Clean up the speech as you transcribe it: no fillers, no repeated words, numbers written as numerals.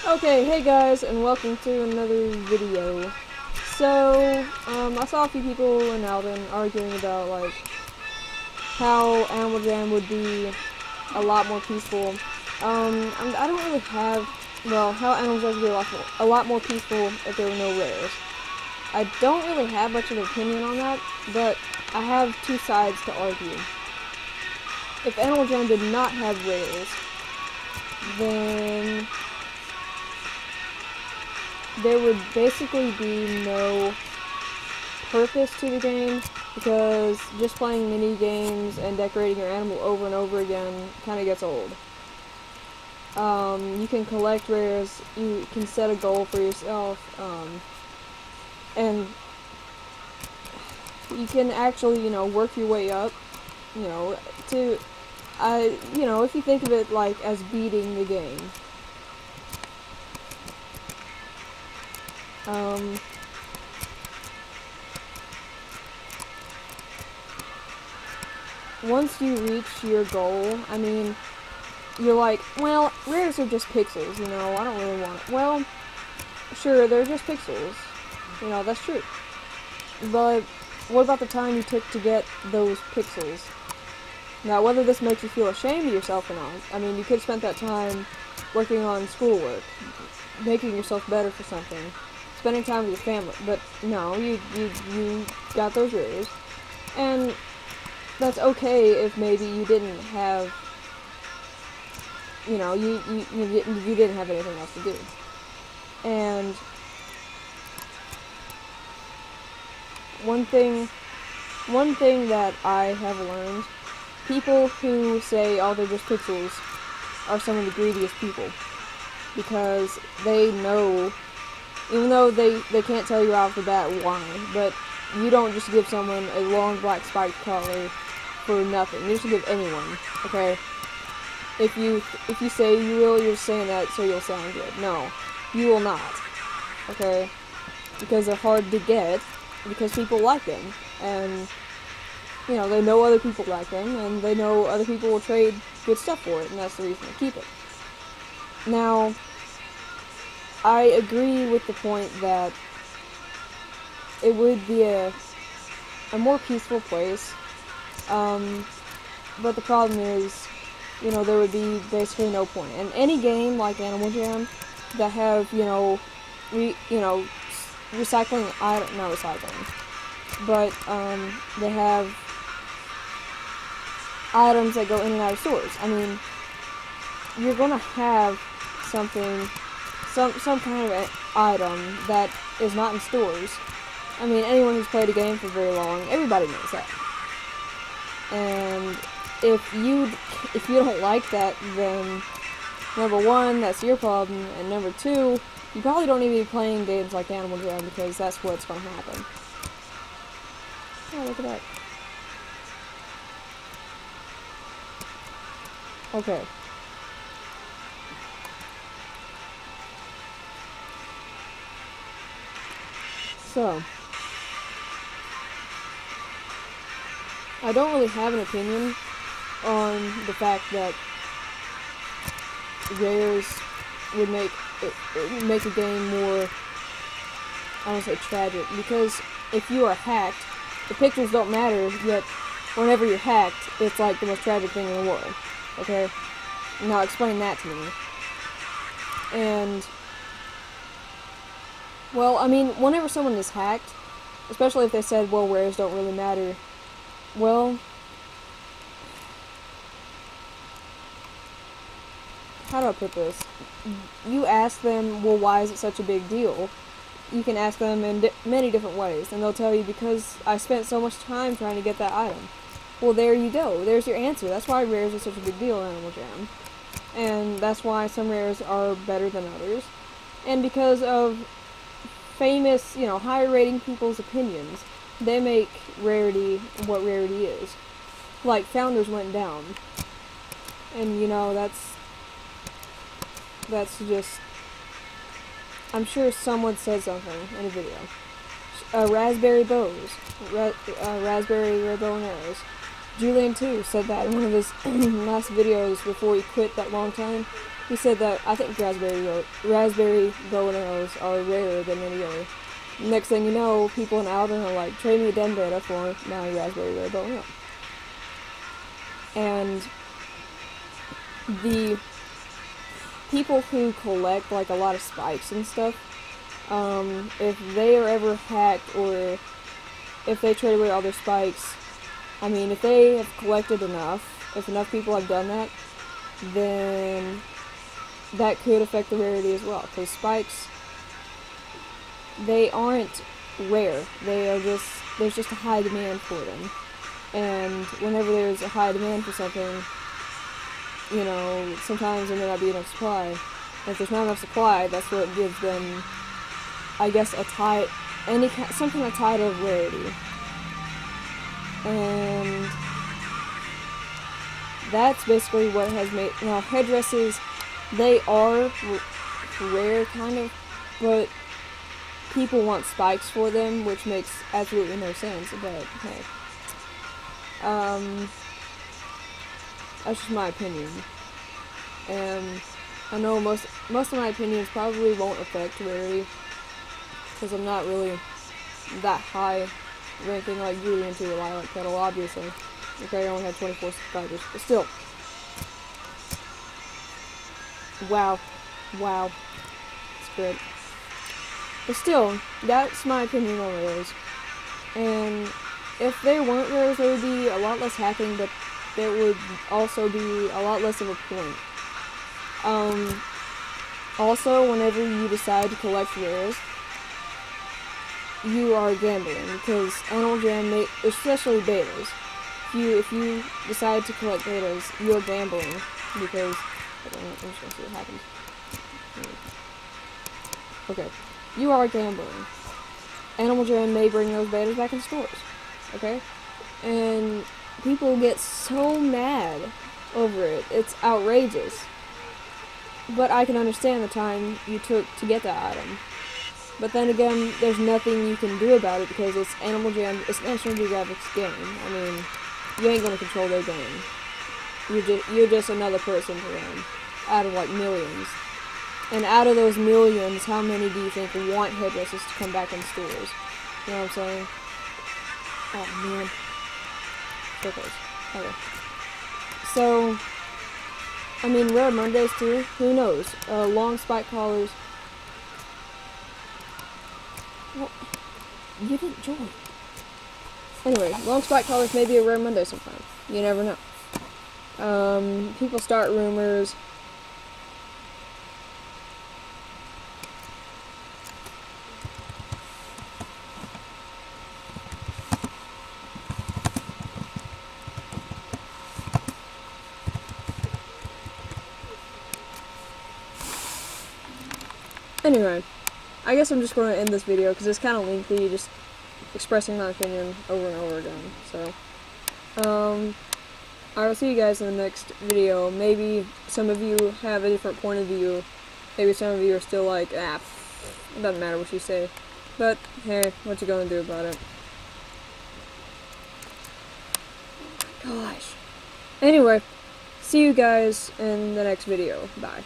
Okay, hey guys, and welcome to another video. So, I saw a few people in Alden arguing about, like, how Animal Jam would be a lot more peaceful. I don't really have, well, how Animal Jam would be a lot more peaceful if there were no rares. I don't really have much of an opinion on that, but I have two sides to argue. If Animal Jam did not have rares, then there would basically be no purpose to the game, because just playing mini games and decorating your animal over and over again kind of gets old. You can collect rares, you can set a goal for yourself, and you can actually, work your way up, to, if you think of it like as beating the game. Once you reach your goal, I mean, you're like, well, rares are just pixels, I don't really want it. Well, sure, they're just pixels, that's true. But what about the time you took to get those pixels? Now, whether this makes you feel ashamed of yourself or not, I mean, you could have spent that time working on schoolwork, making yourself better for something, spending time with your family, but no, you got those rares, and that's okay if maybe you didn't have, you didn't have anything else to do. And one thing that I have learned, people who say, oh, they're just pixels, are some of the greediest people, because they know, even though they can't tell you off the bat why, but you don't just give someone a long black spiked collar for nothing. You just give anyone, okay? If you say you will, you're saying that so you'll sound good. No, you will not, okay? Because they're hard to get, because people like them, and they know other people like them, and they know other people will trade good stuff for it, and that's the reason they keep it. Now, I agree with the point that it would be a more peaceful place, but the problem is, there would be basically no point. And any game like Animal Jam that have, recycling, not recycling, but, they have items that go in and out of stores. I mean, you're gonna have something, some kind of item that is not in stores. I mean, anyone who's played a game for very long, everybody knows that. And if you don't like that, then number one, that's your problem, and number two, you probably don't need to be playing games like Animal Jam, because that's what's going to happen. Oh, look at that. Okay. So, I don't really have an opinion on the fact that rares would make a game more, I don't say tragic, because if you are hacked, the pictures don't matter, yet whenever you're hacked, it's like the most tragic thing in the world, okay? Now explain that to me. And, well, I mean, whenever someone is hacked, especially if they said, well, rares don't really matter, well, how do I put this? You ask them, well, why is it such a big deal? You can ask them in many different ways, and they'll tell you, because I spent so much time trying to get that item. Well, there you go. There's your answer. That's why rares are such a big deal in Animal Jam. And that's why some rares are better than others. And because of famous, higher rating people's opinions, they make rarity what rarity is. Like, Founders went down. And, that's just, I'm sure someone said something in a video. Raspberry bows. Raspberry red bow and arrows. Julian, too, said that in one of his last videos before he quit that long time. he said that I think raspberry bow and arrows are rarer than any other. Next thing you know, people in Alden are like, trade me a den beta for my raspberry bow and arrow. And the people who collect like a lot of spikes and stuff, if they are ever hacked or if they trade away all their spikes, I mean, if they have collected enough, if enough people have done that, then that could affect the rarity as well. Because spikes, they aren't rare. They are just, there's just a high demand for them. And whenever there's a high demand for something, you know, sometimes there may not be enough supply. And if there's not enough supply, that's what gives them, I guess, some kind of title of rarity. And that's basically what has made, now headdresses, they are rare kind of, but people want spikes for them, which makes absolutely no sense, but hey. That's just my opinion. And I know most of my opinions probably won't affect rarity, because I'm not really that high ranking like Julie into a lilac petal, obviously. Okay, I only had 24 subscribers, but still. Wow. It's great. But still, that's my opinion on rares. And if there weren't rares, there would be a lot less hacking, but there would also be a lot less of a point. Also, whenever you decide to collect rares, you are gambling, because Animal Jam, especially betas, if you decide to collect betas, you're gambling, because, I'm just gonna see what happens. Okay, you are gambling. Animal Jam may bring those betas back in stores, okay? And people get so mad over it, it's outrageous. But I can understand the time you took to get that item. But then again, there's nothing you can do about it because it's Animal Jam, it's National Geographic's game. I mean, you ain't gonna control their game. You're just another person to them, out of like millions. And out of those millions, how many do you think want headdresses to come back in stores? You know what I'm saying? Oh man. So close. Okay. So, I mean, Rare Mondays too, who knows? Long spike collars. Well, you didn't join. Anyway, long spike collars may be a Rare Monday sometime. You never know. People start rumors. Anyway, I guess I'm just going to end this video because it's kind of lengthy, just expressing my opinion over and over again. So, I will see you guys in the next video. Maybe some of you have a different point of view. Maybe some of you are still like, it doesn't matter what you say. But, hey, what you gonna do about it? Oh my gosh. Anyway, see you guys in the next video. Bye.